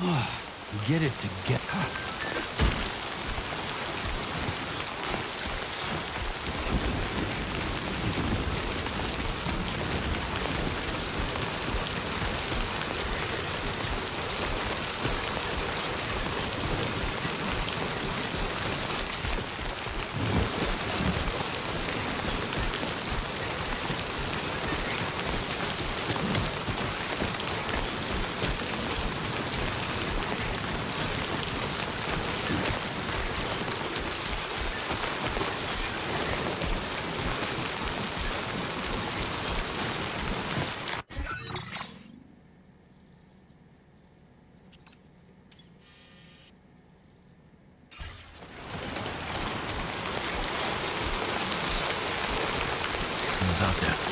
Get it together. Out there.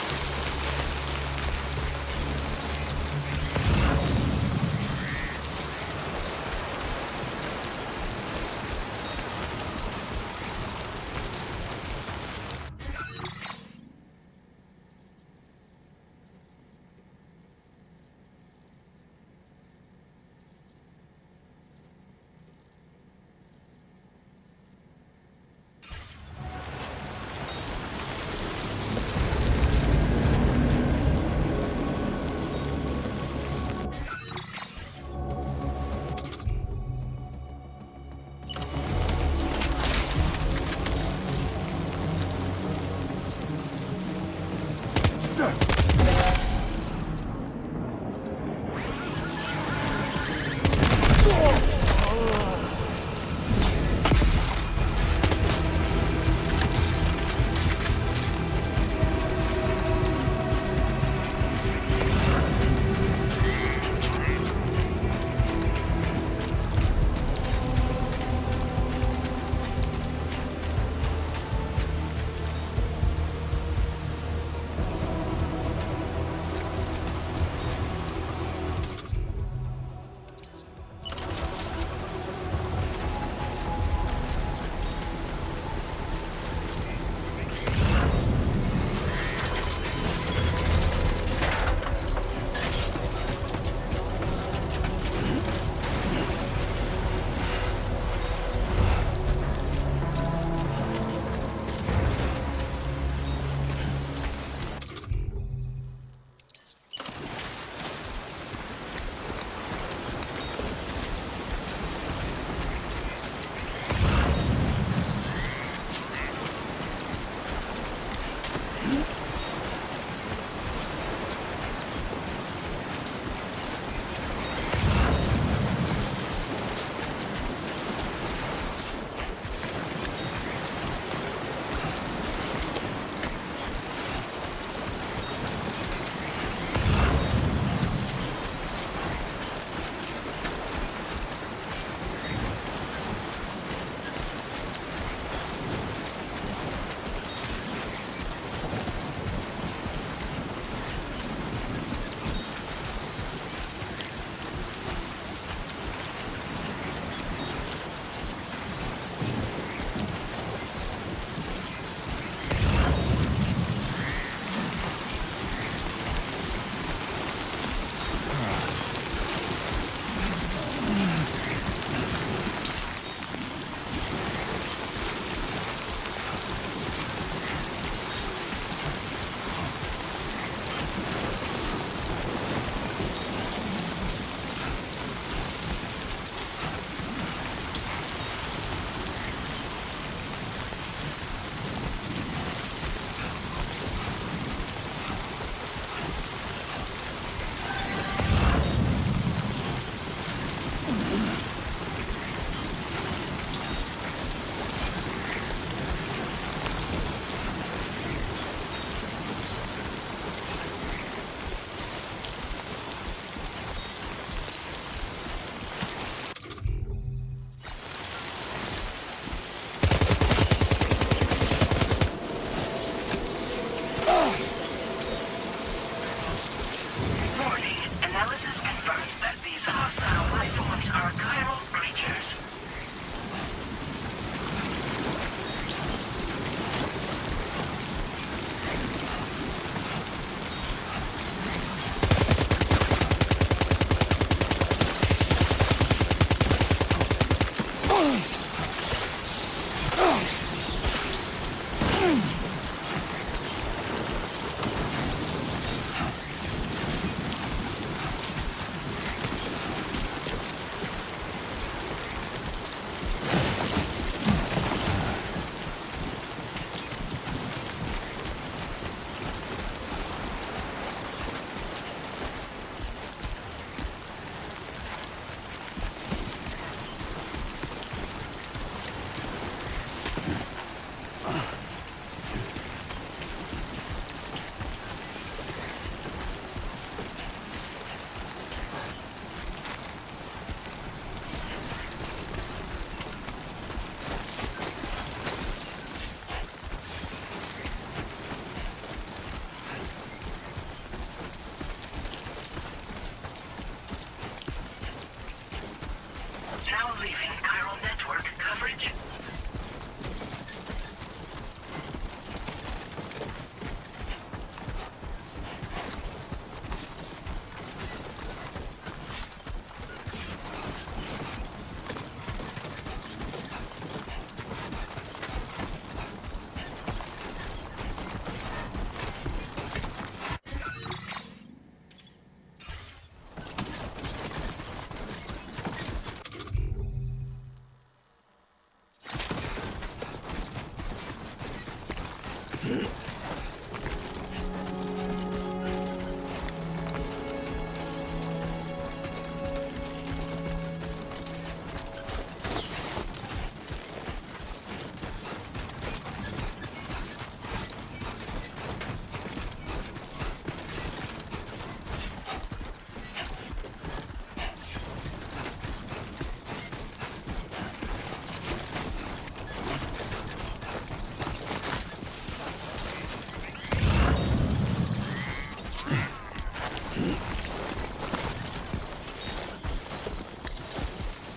Receiving chiral network coverage.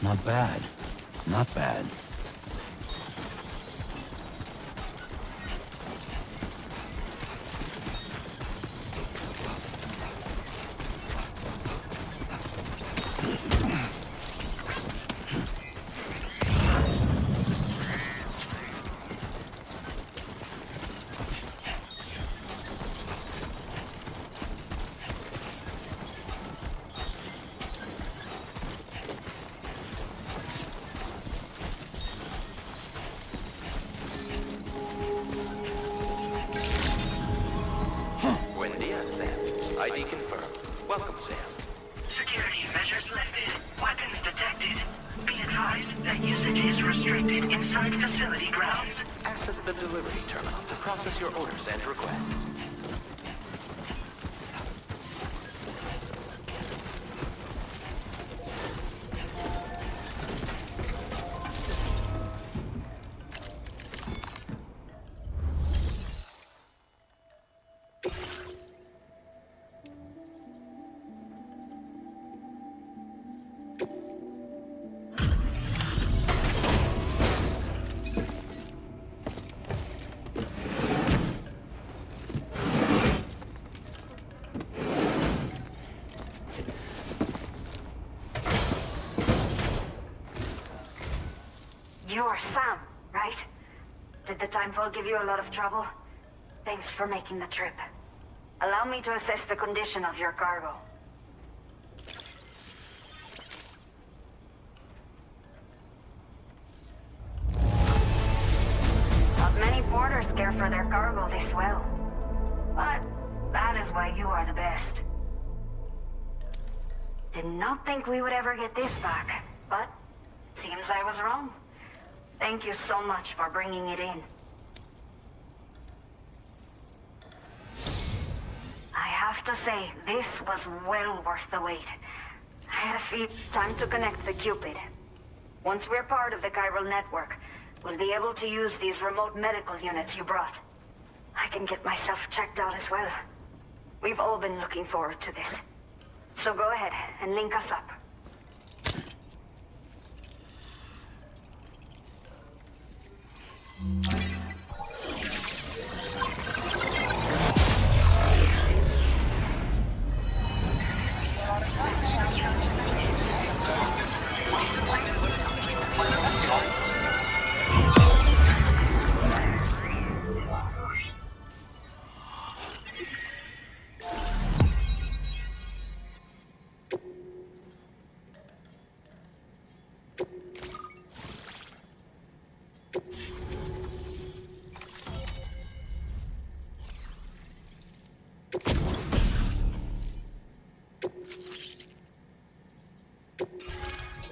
Not bad. Not bad. ID confirmed. Welcome, Sam. Security measures lifted. Weapons detected. Be advised that usage is restricted inside facility grounds. Access the delivery terminal to process your orders and requests. You're Sam, right? Did the timefall give you a lot of trouble? Thanks for making the trip. Allow me to assess the condition of your cargo. Not many porters care for their cargo this well. But that is why you are the best. Did not think we would ever get this back, but seems I was wrong. Thank you so much for bringing it in. I have to say, this was well worth the wait. I had a feat, time to connect the Cupid. Once we're part of the chiral network, we'll be able to use these remote medical units you brought. I can get myself checked out as well. We've all been looking forward to this. So go ahead and link us up.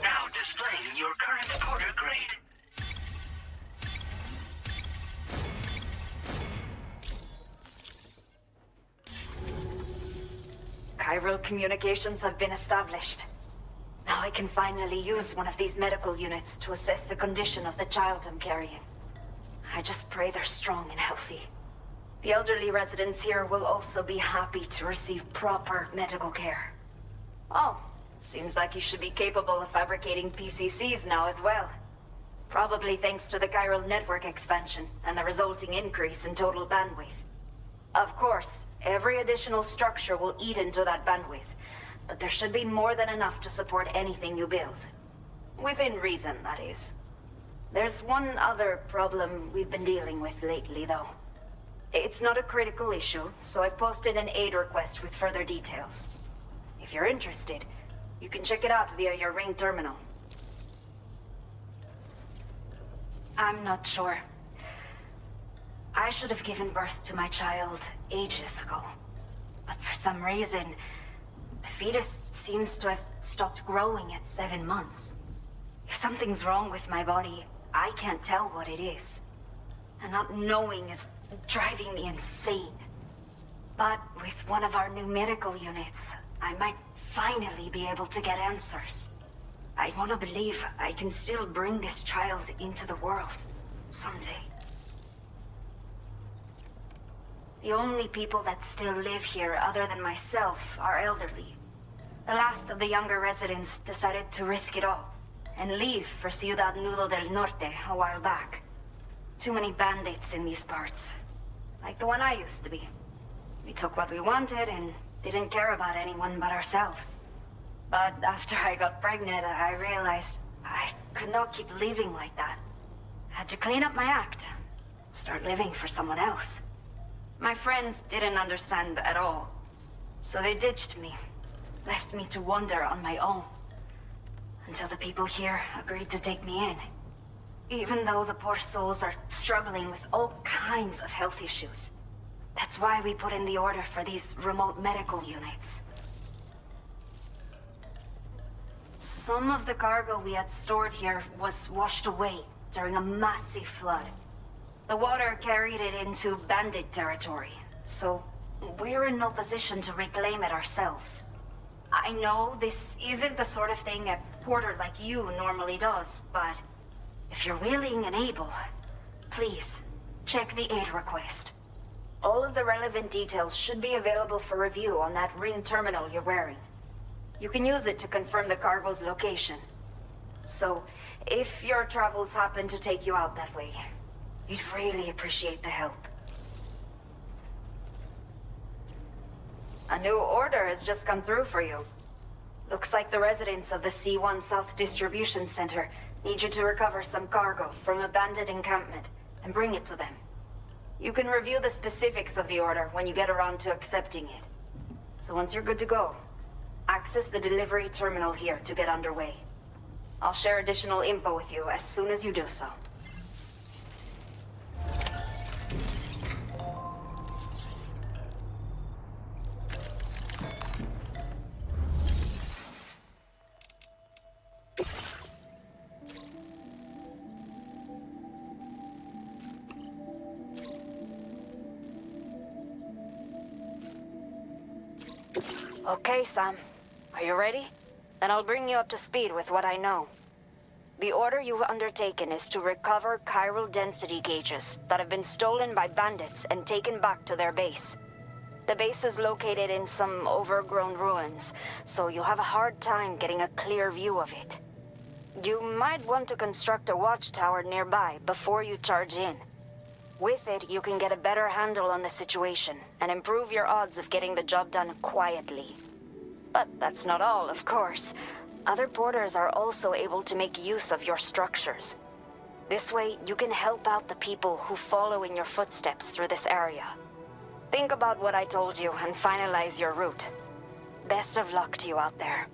Now displaying your current porter grade. Chiral communications have been established. Now I can finally use one of these medical units to assess the condition of the child I'm carrying. I just pray they're strong and healthy. The elderly residents here will also be happy to receive proper medical care. Oh, Seems like you should be capable of fabricating PCCs now as well. Probably thanks to the chiral network expansion and the resulting increase in total bandwidth. Of course, every additional structure will eat into that bandwidth, but there should be more than enough to support anything you build. Within reason, that is. There's one other problem we've been dealing with lately, though. It's not a critical issue, so I've posted an aid request with further details. If you're interested, you can check it out via your Ring terminal. I'm not sure. I should have given birth to my child ages ago. But for some reason, the fetus seems to have stopped growing at 7 months. If something's wrong with my body, I can't tell what it is. And not knowing is driving me insane. But with one of our new medical units, I might finally be able to get answers. I want to believe I can still bring this child into the world someday. The only people that still live here other than myself are elderly. The last of the younger residents decided to risk it all and leave for Ciudad Nudo del Norte a while back. Too many bandits in these parts. Like the one I used to be. We took what we wanted and didn't care about anyone but ourselves. But after I got pregnant, I realized I could not keep living like that. Had to clean up my act. Start living for someone else. My friends didn't understand at all. So they ditched me. Left me to wander on my own. Until the people here agreed to take me in. Even though the poor souls are struggling with all kinds of health issues. That's why we put in the order for these remote medical units. Some of the cargo we had stored here was washed away during a massive flood. The water carried it into bandit territory, so we're in no position to reclaim it ourselves. I know this isn't the sort of thing a porter like you normally does, but if you're willing and able, please, check the aid request. All of the relevant details should be available for review on that Ring terminal you're wearing. You can use it to confirm the cargo's location. So, if your travels happen to take you out that way, we'd really appreciate the help. A new order has just come through for you. Looks like the residents of the C1 South Distribution Center need you to recover some cargo from a bandit encampment and bring it to them. You can review the specifics of the order when you get around to accepting it. So once you're good to go, access the delivery terminal here to get underway. I'll share additional info with you as soon as you do so. Okay, Sam. Are you ready? Then I'll bring you up to speed with what I know. The order you've undertaken is to recover chiral density gauges that have been stolen by bandits and taken back to their base. The base is located in some overgrown ruins, so you'll have a hard time getting a clear view of it. You might want to construct a watchtower nearby before you charge in. With it, you can get a better handle on the situation and improve your odds of getting the job done quietly. But that's not all, of course. Other porters are also able to make use of your structures. This way, you can help out the people who follow in your footsteps through this area. Think about what I told you and finalize your route. Best of luck to you out there.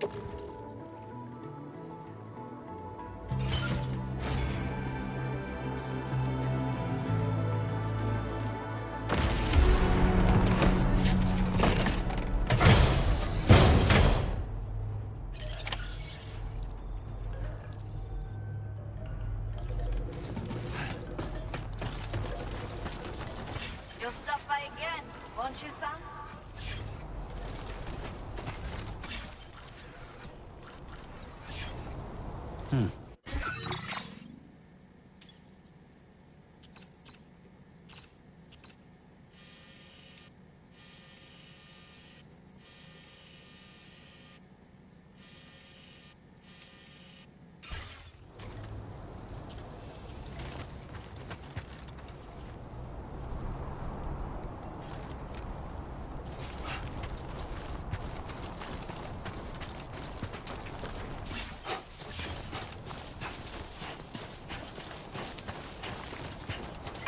You'll stop by again, won't you, son?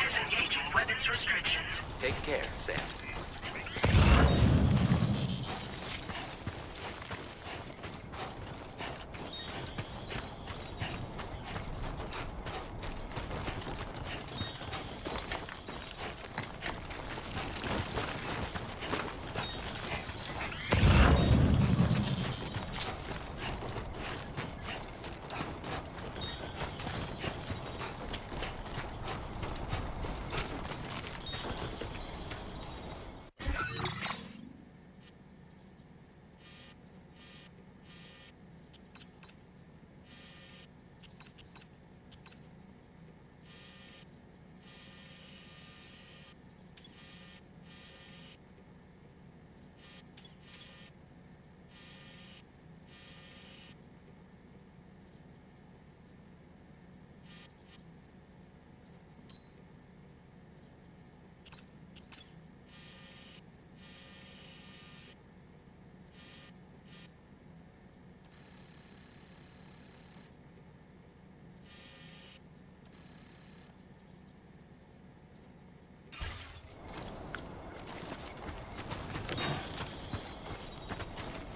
Disengaging weapons restrictions. Take care, Sam.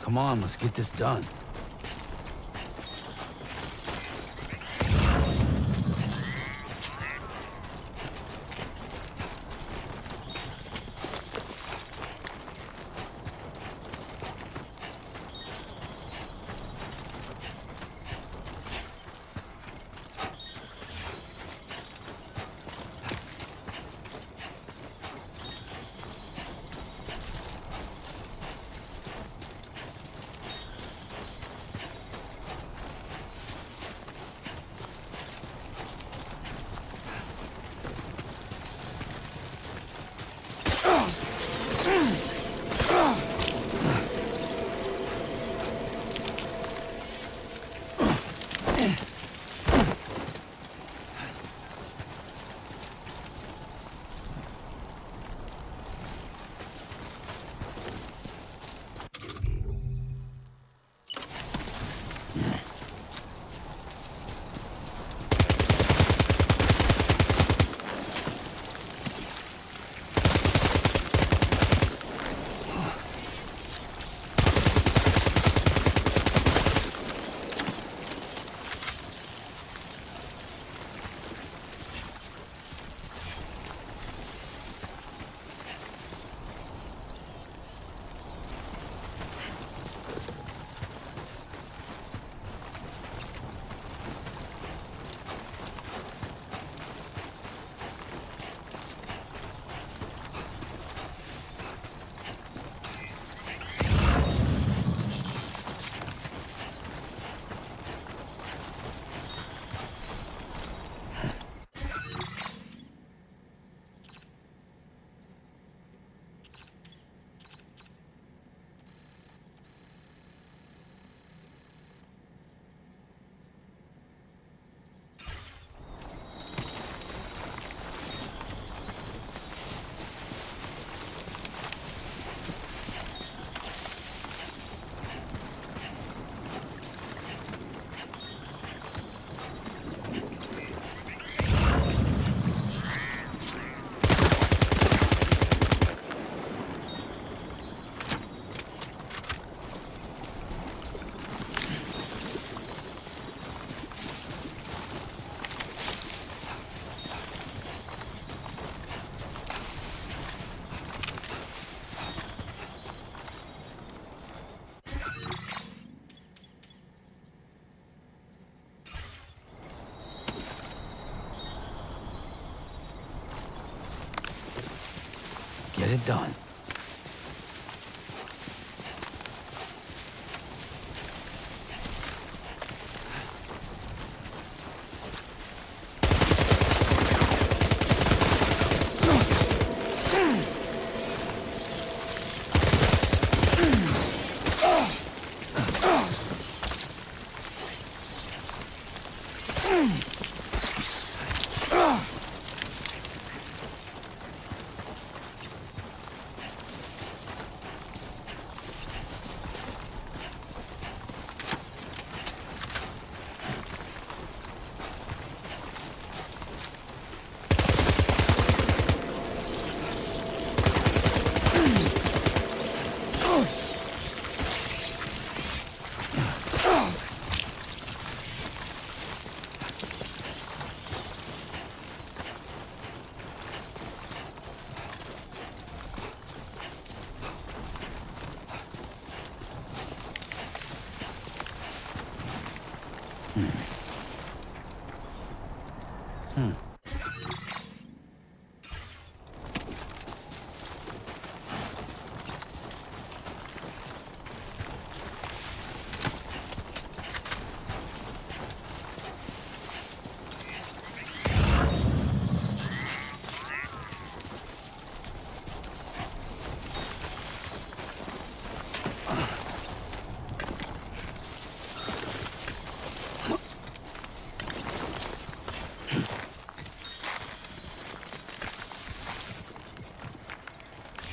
Come on, let's get this done. get it done.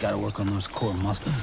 Gotta work on those core muscles.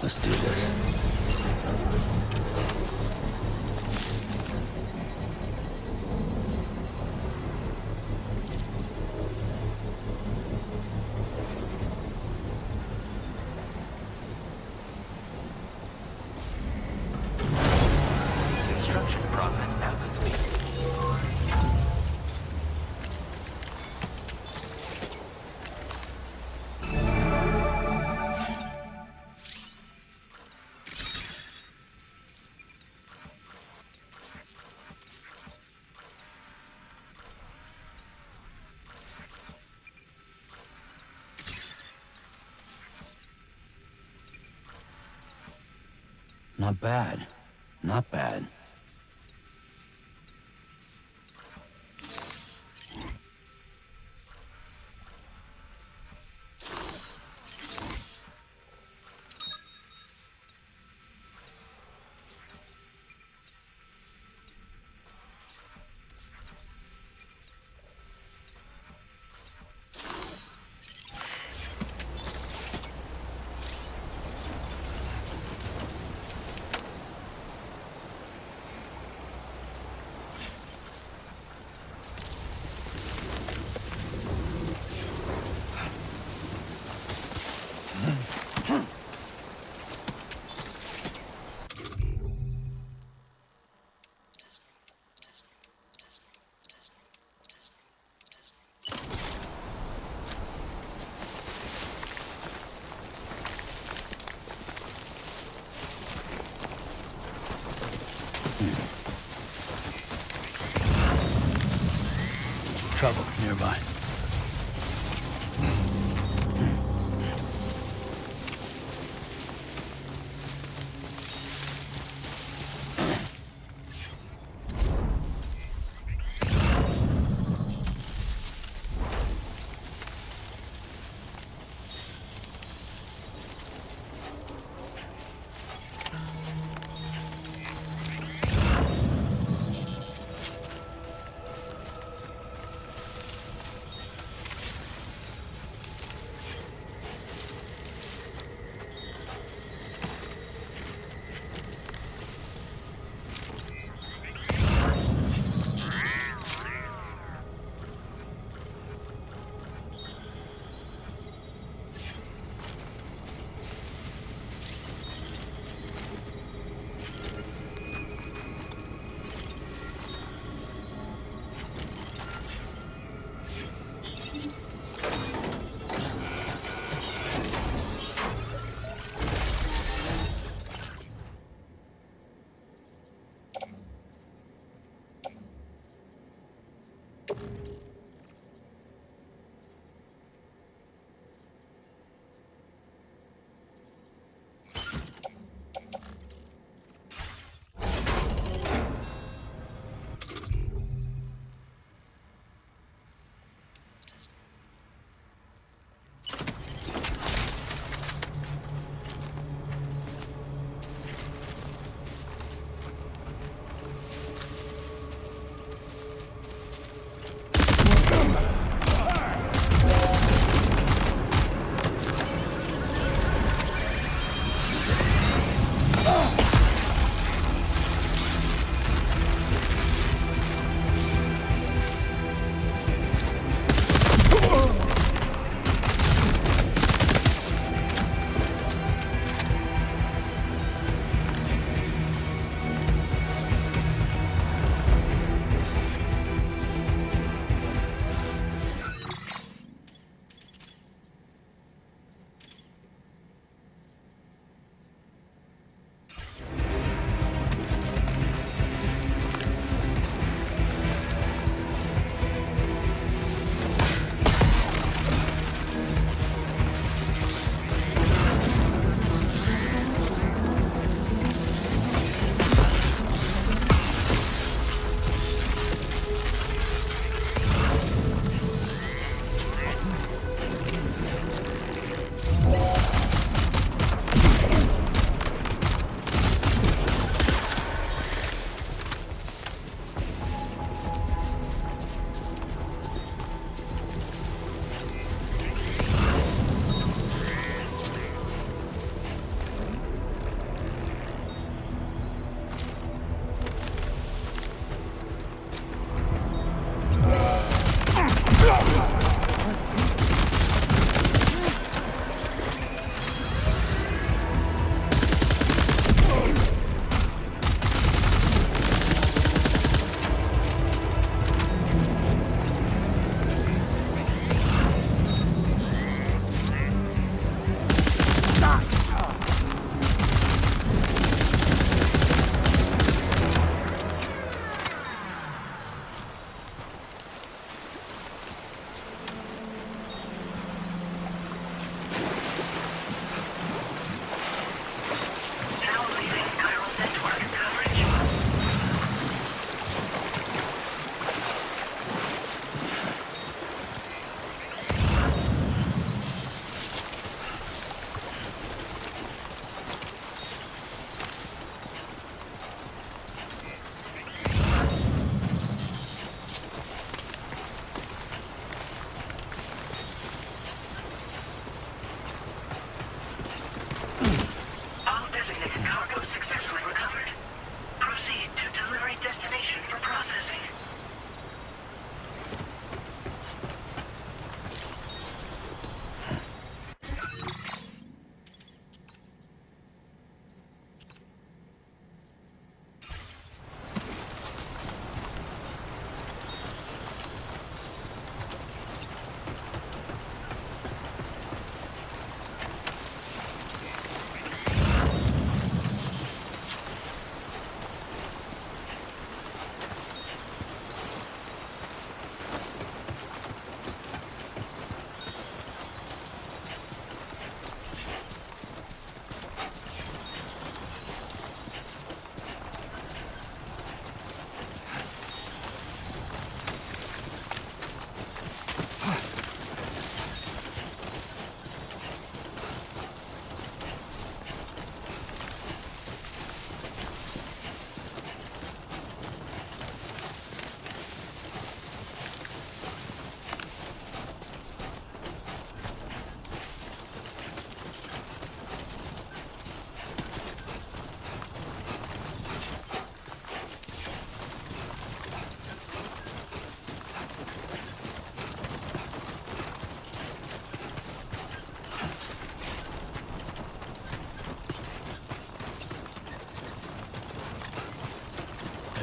Let's do this. Construction process now complete. Not bad. Not bad. trouble nearby.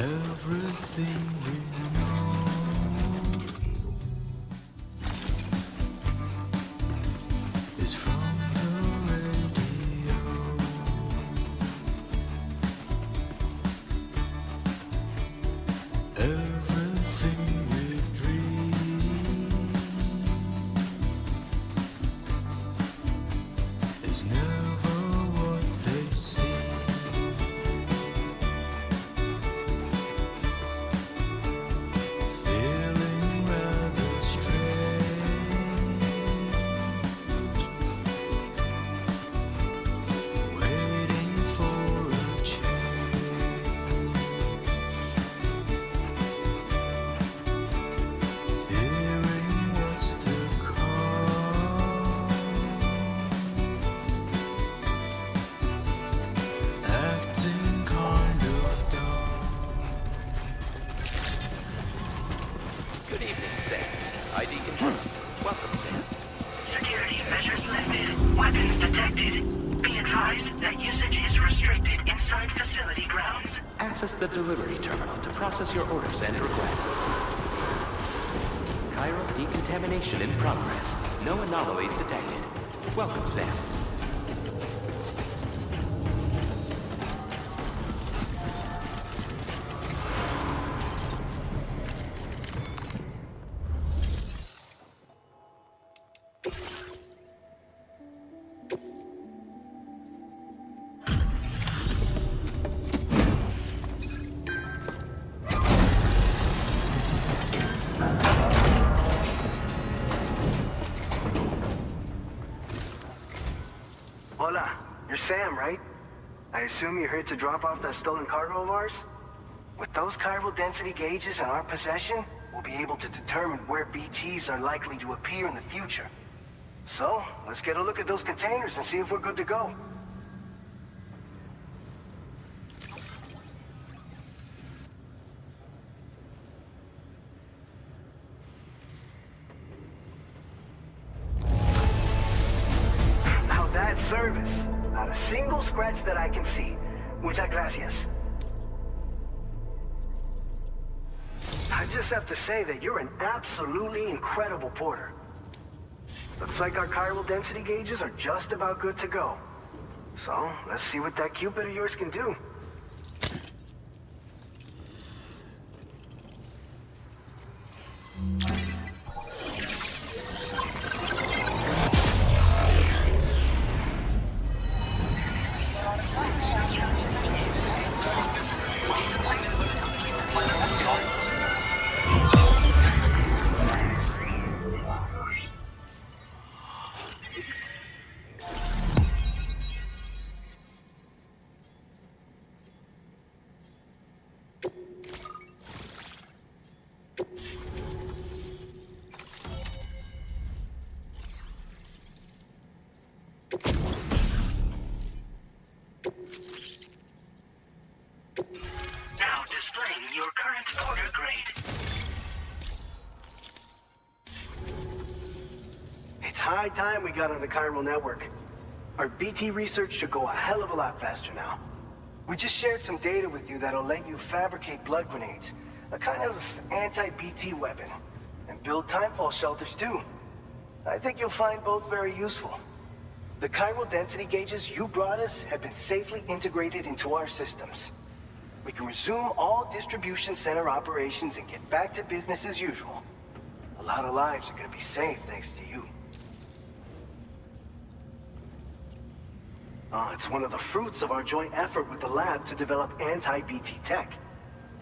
Everything we know is from the radio. Everything we dream is never what they see. Feeling rather strange, waiting for a change, fearing what's to come, acting kind of dumb. Good evening, Sam. ID confirmed. Welcome, Sam. Security measures lifted. Weapons detected. Be advised that usage is restricted inside facility grounds. Access the delivery terminal to process your orders and requests. Chiral decontamination in progress. No anomalies detected. Welcome, Sam. Hola, you're Sam, right? I assume you're here to drop off that stolen cargo of ours? With those chiral density gauges in our possession, we'll be able to determine where BTs are likely to appear in the future. So, let's get a look at those containers and see if we're good to go. Now that's service. Not a single scratch that I can see. Muchas gracias. I just have to say that you're an absolutely incredible porter. Looks like our chiral density gauges are just about good to go. So, let's see what that Cupid of yours can do. Now displaying your current order grade. It's high time we got on the chiral network. Our BT research should go a hell of a lot faster now. We just shared some data with you that'll let you fabricate blood grenades, a kind of anti-BT weapon, and build timefall shelters too. I think you'll find both very useful. The chiral density gauges you brought us have been safely integrated into our systems. We can resume all distribution center operations and get back to business as usual. A lot of lives are gonna be saved thanks to you. It's one of the fruits of our joint effort with the lab to develop anti-BT tech.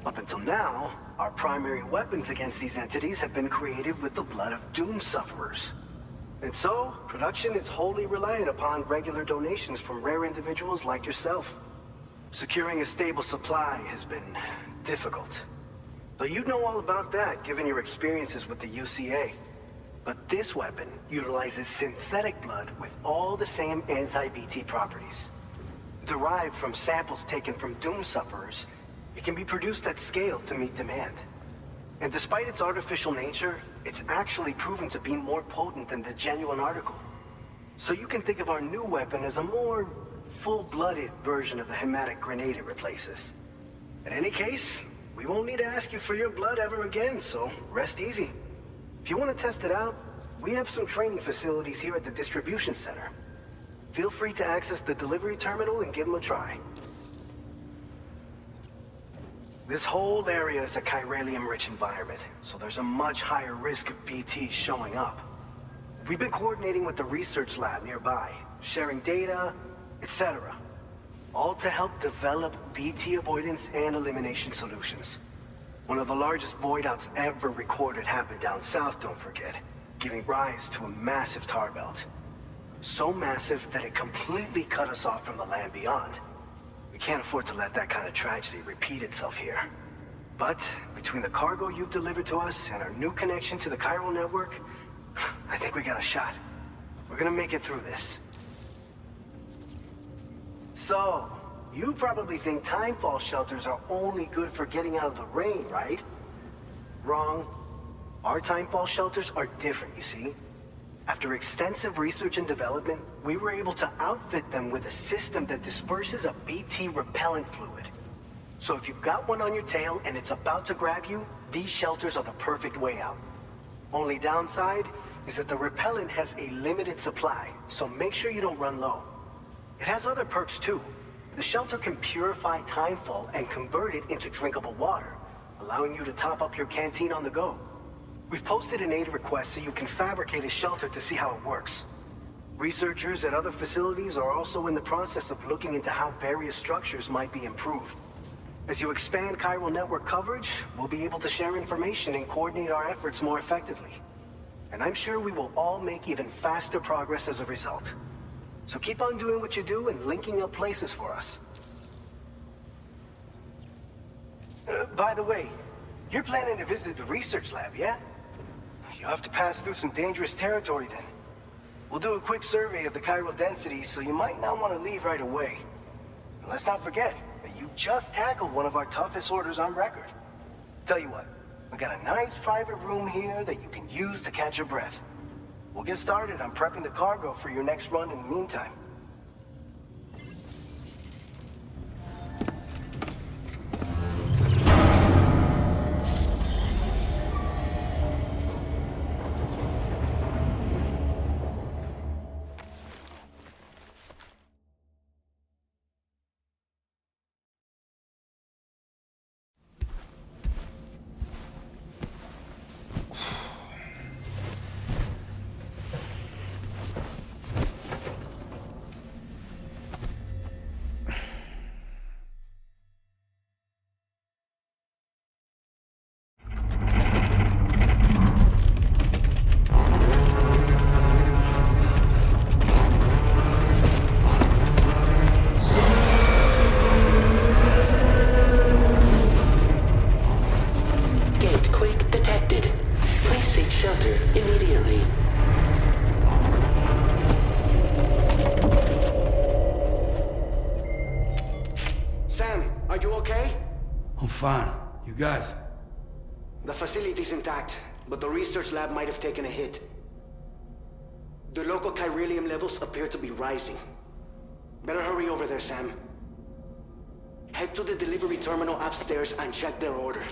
Up until now, our primary weapons against these entities have been created with the blood of doom sufferers. And so, production is wholly reliant upon regular donations from rare individuals like yourself. Securing a stable supply has been difficult. But you'd know all about that, given your experiences with the UCA. But this weapon utilizes synthetic blood with all the same anti-BT properties. Derived from samples taken from doom sufferers, it can be produced at scale to meet demand. And despite its artificial nature, it's actually proven to be more potent than the genuine article. So you can think of our new weapon as a more full-blooded version of the hematic grenade it replaces. In any case, We won't need to ask you for your blood ever again, so rest easy. If you want to test it out, we have some training facilities here at the distribution center. Feel free to access the delivery terminal and give them a try. This whole area is a chiralium-rich environment, so there's a much higher risk of BTs showing up. We've been coordinating with the research lab nearby, sharing data, etc. All to help develop BT avoidance and elimination solutions. One of the largest void outs ever recorded happened down south, don't forget, giving rise to a massive tar belt. So massive that it completely cut us off from the land beyond. We can't afford to let that kind of tragedy repeat itself here. But between the cargo you've delivered to us and our new connection to the chiral network, I think we got a shot. We're gonna make it through this. So, you probably think timefall shelters are only good for getting out of the rain, right? Wrong. Our timefall shelters are different, you see. After extensive research and development, we were able to outfit them with a system that disperses a BT repellent fluid. So if you've got one on your tail and it's about to grab you, these shelters are the perfect way out. Only downside is that the repellent has a limited supply, so make sure you don't run low. It has other perks too. The shelter can purify timefall and convert it into drinkable water, allowing you to top up your canteen on the go. We've posted an aid request so you can fabricate a shelter to see how it works. Researchers at other facilities are also in the process of looking into how various structures might be improved. As you expand chiral network coverage, we'll be able to share information and coordinate our efforts more effectively. And I'm sure we will all make even faster progress as a result. So keep on doing what you do and linking up places for us. By the way, you're planning to visit the research lab, yeah? You'll have to pass through some dangerous territory then. We'll do a quick survey of the chiral density, so you might not want to leave right away. And let's not forget that you just tackled one of our toughest orders on record. Tell you what, we got a nice private room here that you can use to catch your breath. We'll get started on prepping the cargo for your next run in the meantime. Fine. You guys? The facility's intact, but the research lab might have taken a hit. The local chiralium levels appear to be rising. Better hurry over there, Sam. Head to the delivery terminal upstairs and check their order.